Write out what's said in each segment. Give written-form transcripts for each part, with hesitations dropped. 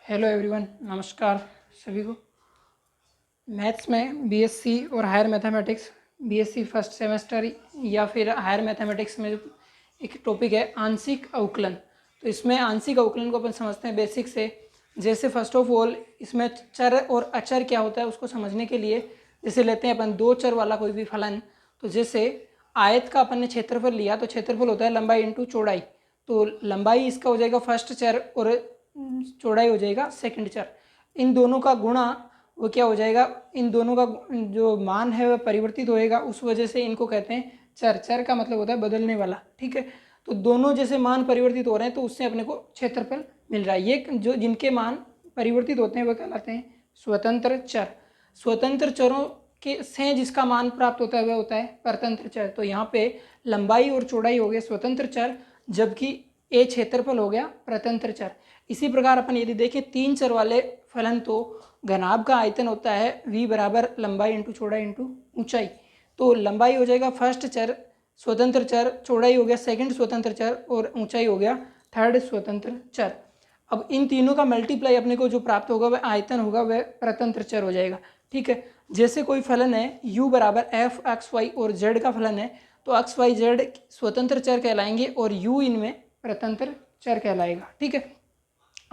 Hello everyone, नमस्कार सभी को। मैथ्स में बीएससी और higher mathematics, BSc first semester या फिर हायर मैथमेटिक्स में एक टॉपिक है आंशिक अवकलन। तो इसमें आंशिक अवकलन को अपन समझते हैं बेसिक से। जैसे फर्स्ट ऑफ ऑल इसमें चर और अचर क्या होता है उसको समझने के लिए जैसे लेते हैं अपन दो चर वाला कोई भी फलन। तो जैसे आयत का अपन ने क्षेत्रफल लिया तो क्षेत्रफल होता है लंबाई इंटू चौड़ाई। तो लंबाई इसका हो जाएगा फर्स्ट चर और चौड़ाई हो जाएगा सेकंड चर। इन दोनों का गुणा वो क्या हो जाएगा, इन दोनों का जो मान है वह परिवर्तित होएगा, उस वजह से इनको कहते हैं चर। चर का मतलब होता है बदलने वाला, ठीक है। तो दोनों जैसे मान परिवर्तित हो रहे हैं तो उससे अपने को क्षेत्रफल मिल रहा है। ये जो जिनके मान परिवर्तित होते हैं वह कहलाते हैं स्वतंत्र चर। स्वतंत्र चरों के से जिसका मान प्राप्त होता है वह होता है परतंत्र चर। तो यहाँ पे लंबाई और चौड़ाई हो गए स्वतंत्र चर, जबकि ए क्षेत्रफल हो गया परतंत्र चर। इसी प्रकार अपन यदि देखें तीन चर वाले फलन तो घनाभ का आयतन होता है v बराबर लंबाई इंटू चौड़ाई इंटू ऊंचाई। तो लंबाई हो जाएगा फर्स्ट चर स्वतंत्र चर, चौड़ाई हो गया सेकंड स्वतंत्र चर और ऊंचाई हो गया थर्ड स्वतंत्र चर। अब इन तीनों का मल्टीप्लाई अपने को जो प्राप्त होगा वह आयतन होगा, वह परतंत्र चर हो जाएगा, ठीक है। जैसे कोई फलन है u बराबर एफ एक्स वाई और z का फलन है तो एक्स वाई जेड स्वतंत्र चर कहलाएंगे और u इनमें परतंत्र चर कहलाएगा, ठीक है।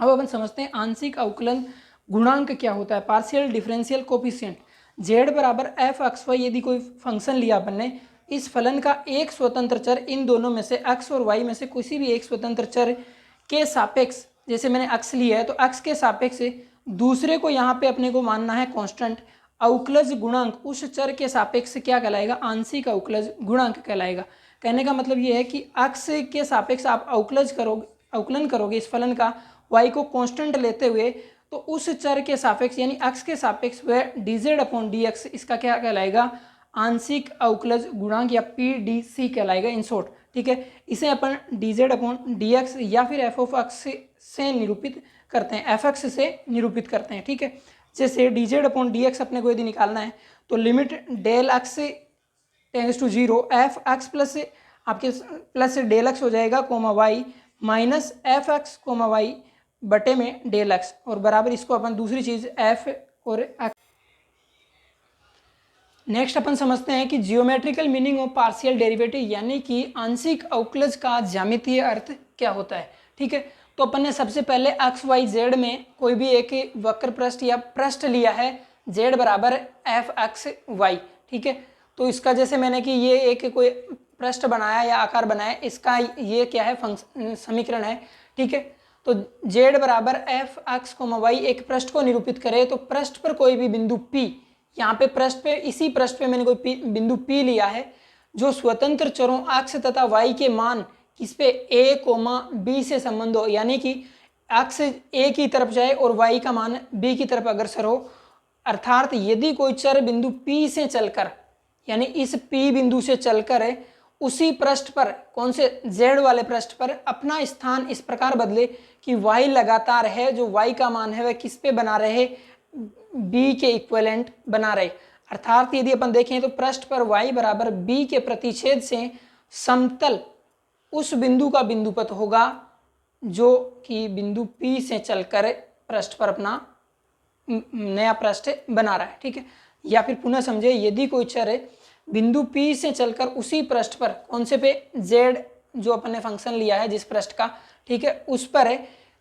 अब अपन समझते हैं आंशिक अवकलन गुणांक क्या होता है, पार्शियल डिफरेंशियल कोफिशिएंट। z बराबर एफ एक्स वाई यदि कोई फंक्शन लिया अपन ने, इस फलन का एक स्वतंत्र चर इन दोनों में से x और y में से किसी भी एक स्वतंत्र चर के सापेक्ष, जैसे मैंने x लिया है तो x के सापेक्ष दूसरे को यहाँ पे अपने को मानना है कांस्टेंट, अवकलज गुणांक उस चर के सापेक्ष क्या कहलाएगा, आंशिक अवकलज गुणांक कहलाएगा। कहने का मतलब ये है कि x के सापेक्ष आप अवकलन करोगे इस फलन का y को कांस्टेंट लेते हुए, तो उस चर के सापेक्ष यानी x के सापेक्ष वह dz अपॉन dx इसका क्या कहलाएगा, आंशिक अवकलज गुणांक या PDC कहलाएगा इन शॉर्ट, ठीक है। इसे अपन dz अपॉन dx या फिर f ऑफ x से निरूपित करते हैं, fx से निरूपित करते हैं, ठीक है। जैसे dz अपॉन dx अपने को यदि निकालना है तो limit del x tends to 0 f x plus आपके प्लस डेल एक्स हो जाएगा comma y minus f x comma y बटे में डेल एक्स और बराबर इसको अपन दूसरी चीज एफ और एक्स। नेक्स्ट अपन समझते हैं कि geometrical meaning of partial derivative यानी कि आंशिक अवकलज का ज्यामितीय अर्थ क्या होता है, ठीक है। तो अपन ने सबसे पहले एक्स वाई जेड में कोई भी एक वक्र पृष्ठ या पृष्ठ लिया है जेड बराबर एफ एक्स वाई, ठीक है। तो इसका जैसे मैंने कि ये एक कोई पृष्ठ बनाया या आकार बनाया, इसका ये क्या है फंक्शन समीकरण है, ठीक है। तो z बराबर एफ एक्स कोमा वाई एक पृष्ठ को निरूपित करे तो पृष्ठ पर कोई भी बिंदु p, यहाँ पे पृष्ठ पे इसी पृष्ठ पे मैंने कोई बिंदु p लिया है जो स्वतंत्र चरों x तथा y के मान किस पे a कोमा b से संबंध हो, यानी कि x a की तरफ जाए और y का मान b की तरफ अग्रसर हो। अर्थात यदि कोई चर बिंदु p से चलकर यानी इस p बिंदु से चलकर उसी पृष्ठ पर कौन से z वाले पृष्ठ पर अपना स्थान इस प्रकार बदले कि y लगातार है, जो y का मान है वह किस पे बना रहे, b के इक्विवेलेंट बना रहे। अर्थात यदि अपन देखें तो पृष्ठ पर y बराबर b के प्रतिच्छेद से समतल उस बिंदु का बिंदुपथ होगा जो कि बिंदु p से चलकर पृष्ठ पर अपना नया पृष्ठ बना रहा है, ठीक है। या फिर पुनः समझे, यदि कोई चर बिंदु P से चलकर उसी पृष्ठ पर कौन से पे Z जो अपन ने फंक्शन लिया है जिस पृष्ठ का, ठीक है, उस पर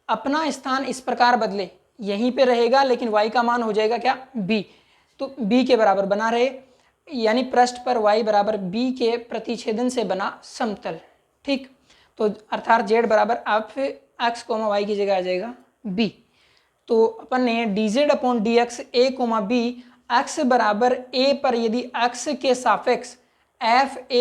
अपना स्थान इस प्रकार बदले, यहीं पे रहेगा लेकिन y का मान हो जाएगा क्या b, तो b के बराबर बना रहे, यानी पृष्ठ पर y बराबर b के प्रतिच्छेदन से बना समतल, ठीक। तो अर्थात z बराबर एफ एक्स कोमा वाई की जगह आ जाएगा b। तो अपन ने dz upon dx a comma b x बराबर a पर यदि x के सापेक्ष एफ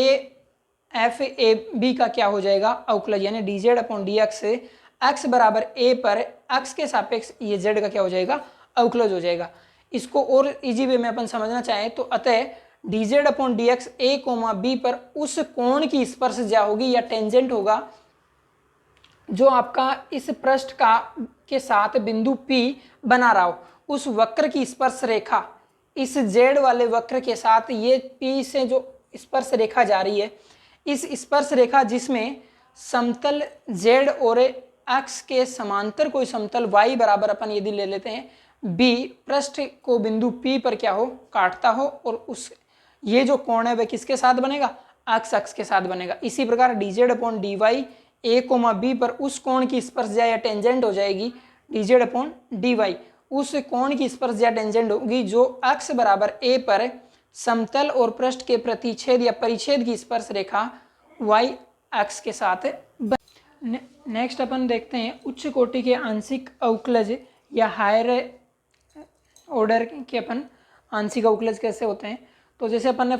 ए बी का क्या हो जाएगा अवकलज, यानी dz अपॉन dx से x बराबर a पर x के सापेक्ष ये z का क्या हो जाएगा अवकलज हो जाएगा। इसको और इजी वे में अपन समझना चाहें तो अतः dz upon dx a comma b पर उस कोण की स्पर्शज्या होगी या टेंजेंट होगा जो आपका इस पृष्ठ का के साथ बिंदु P बना रहा हो, उस वक्र की स्पर्श रेखा इस z वाले वक्र के साथ ये P से जो स्पर्श रेखा जा रही है, इस स्पर्श रेखा जिसमें समतल z और अक्ष के समांतर कोई समतल y बराबर अपन यदि ले लेते हैं b पृष्ठ को बिंदु P पर क्या हो, काटता हो, और उस ये जो कोण है वह किसके साथ बनेगा, अक्ष के साथ बनेगा। इसी प्रकार dz upon dy a comma b पर उस कोण की स्पर्शज्या या टेंजेंट हो जाएगी dz अपॉन dy, उस कोण की स्पर्शज्या टेंजेंट होगी जो अक्ष बराबर a पर समतल और पृष्ठ के प्रतिच्छेद या परिच्छेद की स्पर्श रेखा y अक्ष के साथ नेक्स्ट अपन देखते हैं उच्च कोटि के आंशिक अवकलज या हायर ऑर्डर के अपन आंशिक अवकलज कैसे होते हैं। तो जैसे अपन ने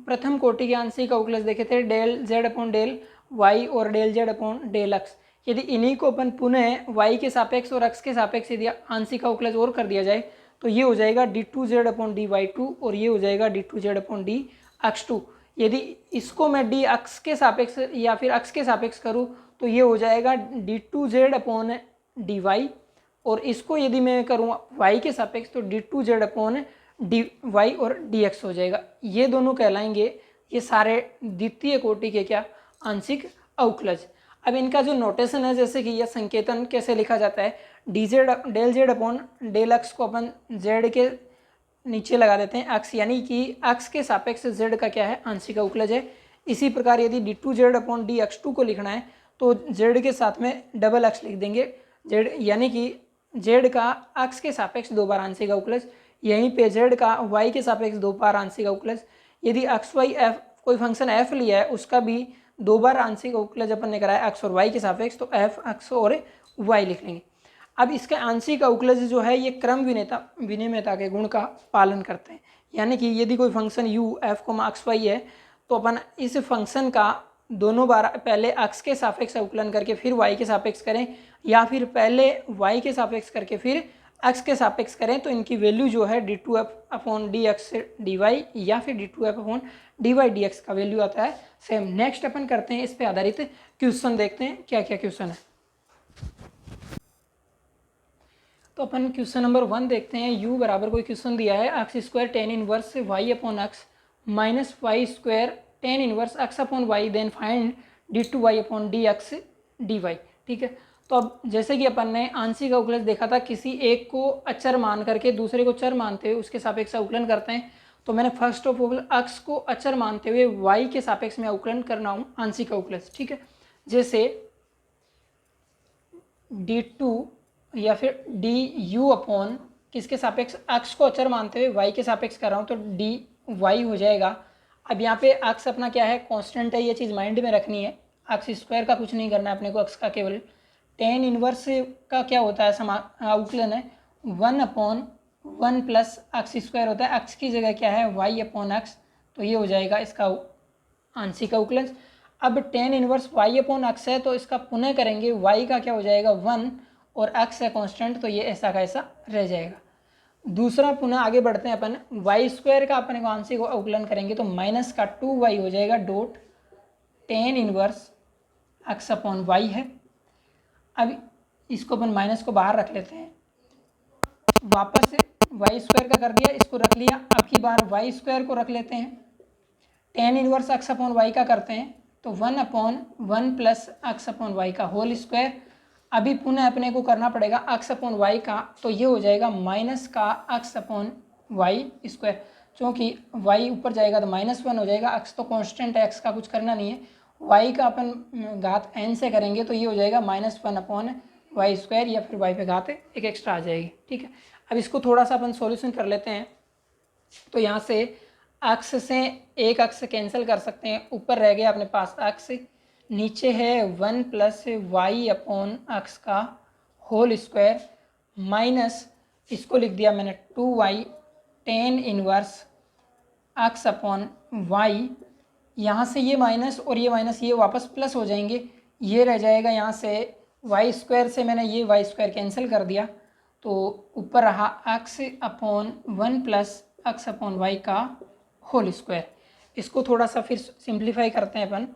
प्रथम कोटि के आंशिक अवकलज देखे थे del z upon del y और del z upon del x। यदि इन्हीं को अपन पुनः y के सापेक्ष और x के सापेक्ष यदि आंशिक अवकलज और कर दिया जाए तो ये हो जाएगा d2z अपॉन dy2 और ये हो जाएगा d2z अपॉन dx2। यदि इसको मैं d अक्ष के सापेक्ष या फिर x के सापेक्ष करूँ तो ये हो जाएगा d2z अपॉन dy, और इसको यदि मैं करूँ y के सापेक्ष तो d2z अपॉन dy और dx हो जाएगा। ये दोनों कहलाएंगे ये सारे द्वितीय कोटि के क्या, आंशिक अवकलज। अब इनका जो नोटेशन है, जैसे कि यह संकेतन कैसे लिखा जाता है, del z upon del x को अपन z के नीचे लगा देते हैं x, यानी कि x के सापेक्ष z का क्या है, आंशिक अवकलज है। इसी प्रकार यदि d2z अपॉन dx2 को लिखना है तो z के साथ में डबल x लिख देंगे z, यानी कि z का x के सापेक्ष 2 बार आंशिक अवकलज, यहीं पे z का y के सापेक्ष 2 बार आंशिक अवकलज। यदि x y f कोई फंक्शन f लिया है उसका भी 2 बार आंशिक अवकलज अपन ने कराया x और y के सापेक्ष, तो f x और y लिख लेंगे। अब इसका आंशिक अवकलज जो है ये क्रम विनिमयता के गुण का पालन करते हैं, यानी कि यदि कोई function u f x y है तो अपन इस फंक्शन का दोनों बार पहले x के सापेक्ष अवकलन करके फिर y के सापेक्ष करें, या फिर पहले y के सापेक्ष करके फिर x के सापेक्ष करें, तो इनकी वैल्यू जो है d2f अपॉन dx dy या फिर d2f अपॉन dy dx का वैल्यू आता है सेम। नेक्स्ट अपन करते हैं इस पे आधारित क्वेश्चन, देखते हैं क्या क्या क्वेश्चन है। तो अपन क्वेश्चन नंबर 1 देखते हैं। u बराबर कोई क्वेश्चन दिया है x square tan inverse y upon x minus y square tan inverse x upon y, then find d2y upon dx dy। ठीक है, तो अब जैसे कि अपन ने आंशिक अवकलज देखा था, किसी एक को अचर मान करके दूसरे को चर मानते हुए उसके सापेक्ष अवकलन करते हैं। तो मैंने फर्स्ट ऑफ ऑल x को अचर मानते हुए y के सापेक्ष में अवकलन करना हूँ आंशिक अवकलज। ठीक है, जैसे d2 या फिर du अपॉन किसके सापेक्ष, x को अचर मानते हुए y के सापेक्ष कर रहा हूँ तो dy हो जाएगा। अब यहाँ पे x अपना क्या है, कांस्टेंट है, ये चीज़ माइंड में रखनी है। x स्क्वायर का कुछ नहीं करना है अपने को, x का केवल टेन इनवर्स का क्या होता है अवकलन है 1 अपॉन 1 प्लस एक्स स्क्वायर होता है, x की जगह क्या है y अपॉन x, तो ये हो जाएगा इसका आंशिक अवकलज। अब ten inverse y upon x है तो इसका पुनः करेंगे, y का क्या हो जाएगा 1 और x है कांस्टेंट, तो ये ऐसा का ऐसा रह जाएगा। दूसरा पुनः आगे बढ़ते हैं अपन, y स्क्वायर का अपने को आंशिक अवकलन करेंगे तो माइनस का 2y हो जाएगा dot ten inverse x upon y है। अब इसको अपन माइनस को बाहर रख लेते हैं, वापस से वाई स्क्वायर का कर दिया, इसको रख लिया। अब की बार वाई स्क्वायर को रख लेते हैं, tan inverse x upon y का करते हैं तो 1 upon 1 plus x upon y का होल स्क्वायर। अभी पुनः अपने को करना पड़ेगा एक्स अपॉन वाई का, तो ये हो जाएगा माइनस का एक्स अपॉन वाई स्क्वायर, क्योंकि वाई ऊपर जाएगा तो -1 हो जाएगा। एक्स तो कांस्टेंट है, एक्स का कुछ करना नहीं है। वाई का अपन घात n से करेंगे तो ये हो जाएगा -1 अपॉन वाई स्क्वायर, या फिर वाई पे घात एक एक्स्ट्रा आ जाएगी। ठीक है, अब इसको थोड़ा सा अपन सॉल्यूशन कर लेते हैं। तो यहाँ से एक्स से एक एक्स कैंसिल कर सकते हैं, ऊपर रह गया अपने पास एक्स, नीचे है 1 प्लस वाई अपॉन एक्स का होल स्क्वायर, माइनस इसको लिख दिया मैंने 2y tan inverse x upon y. यहाँ से ये माइनस और ये माइनस ये वापस प्लस हो जाएंगे, ये रह जाएगा यहाँ से वाई स्क्वायर से मैंने ये वाई स्क्वायर कैंसिल कर दिया, तो ऊपर रहा x upon 1 plus x upon y का होल स्क्वायर। इसको थोड़ा सा फिर सिंप्लीफाई करते हैं अपन,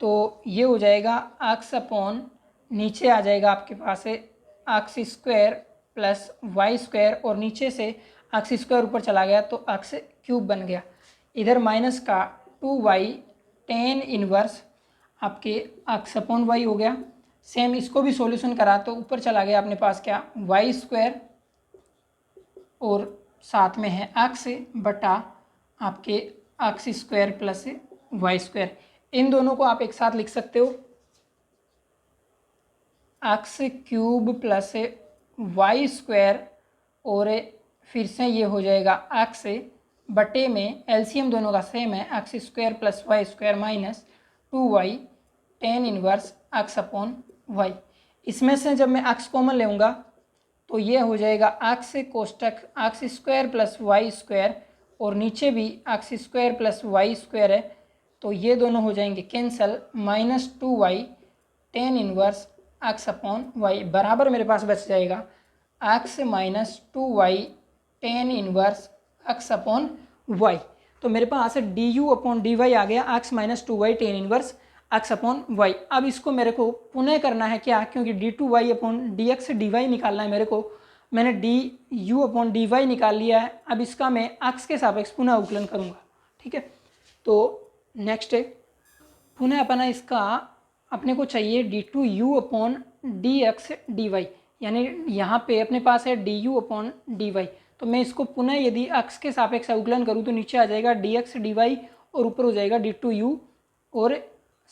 तो ये हो जाएगा एक्स अपॉन, नीचे आ जाएगा आपके पास है x square plus y square, और नीचे से एक्स स्क्वायर ऊपर चला गया तो एक्स क्यूब बन गया। इधर माइनस का 2y टेन इनवर्स आपके एक्स अपॉन वाई हो गया, सेम इसको भी सॉल्यूशन करा तो ऊपर चला गया अपने पास क्या वाई स्क्वायर और साथ में है एक्स बटा आपके x square plus y square. इन दोनों को आप एक साथ लिख सकते हो x cube plus y square और फिर से ये हो जाएगा एक्स बटे में एलसीएम दोनों का सेम है x square plus y square minus 2y tan inverse x upon y. इसमें से जब मैं एक्स कॉमन लेऊंगा तो ये हो जाएगा एक्स कोष्टक x square plus y square और नीचे भी x square plus y square है तो ये दोनों हो जाएंगे cancel minus 2y tan inverse x upon y बराबर मेरे पास बच जाएगा x minus 2y tan inverse x upon y. तो मेरे पास d u upon d y आ गया x minus 2y tan inverse x upon y. अब इसको मेरे को पुनः करना है क्या, क्योंकि d two y upon d x d y निकालना है मेरे को। मैंने d u upon d y निकाल लिया है। अब इसका मैं एक्स के सापेक्ष पुनः अवकलन करूँगा। ठीक है, तो नेक्स्ट पुनः अपना इसका अपने को चाहिए d two u upon d x d y, यानी यहाँ पे अपने पास है d u upon d y. तो मैं इसको पुनः यदि एक्स के सापेक्ष अवकलन करूँ तो नीचे आ जाएगा डी एक्स डी वाई और ऊपर हो जाएगा डी टू यू और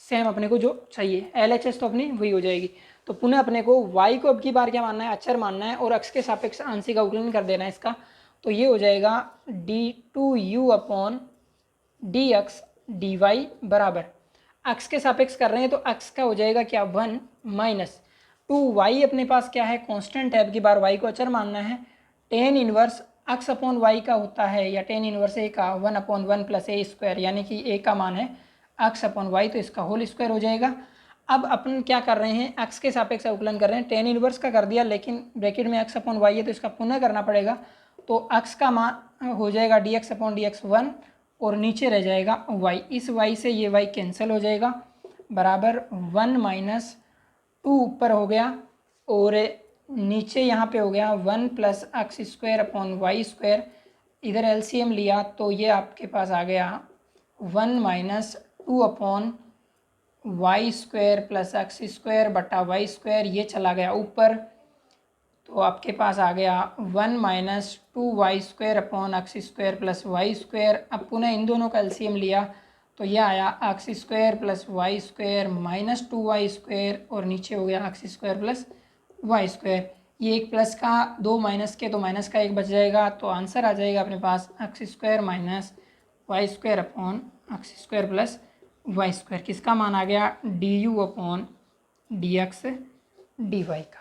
सेम अपने को जो चाहिए एल एच एस तो अपनी वही हो जाएगी। तो पुनः अपने को y को अब की बार क्या मानना है, अचर मानना है और x के सापेक्ष आंशिक अवकलन कर देना है इसका। तो ये हो जाएगा d two u upon d x d y बराबर x के सापेक्ष कर रहे हैं तो x का हो जाएगा क्या 1 माइनस 2y अपने पास क्या है कांस्टेंट है, अब की बार y को अचर मानना है। Tan inverse x upon y का होता है या टेन इनवर्स a का 1 अपॉन 1 प्लस ए स्क्वायर, यानी कि a का मान है एक्स अपॉन वाई तो इसका होल स्क्वायर हो जाएगा। अब अपन क्या कर रहे हैं एक्स के सापेक्ष अवकलन कर रहे हैं, टेन इनवर्स का कर दिया लेकिन ब्रैकेट में एक्स अपॉन वाई है तो इसका पुनः करना पड़ेगा। तो एक्स का मान हो जाएगा D x upon d x 1 और नीचे रह जाएगा वाई। इस वाई से ये वाई कैंसिल हो जाएगा बराबर 1 माइनस 2 ऊपर हो गया और नीचे यहाँ पे हो गया 1 plus x square upon y square. इधर एलसीएम लिया तो ये आपके पास आ गया 1 minus 2 upon y square plus x square बटा वाई स्क्वायर, ये चला गया ऊपर तो आपके पास आ गया 1 minus 2y square upon x square plus y square. अब पुनः इन दोनों का एलसीएम लिया तो यह आया x square plus y square minus 2y square और नीचे हो गया x square plus y square. ये एक प्लस का दो माइनस के तो माइनस का एक बच जाएगा तो आंसर आ जाएगा अपने पास x square minus y square upon x square plus y square. किसका मान आ गया d u upon d x d y का।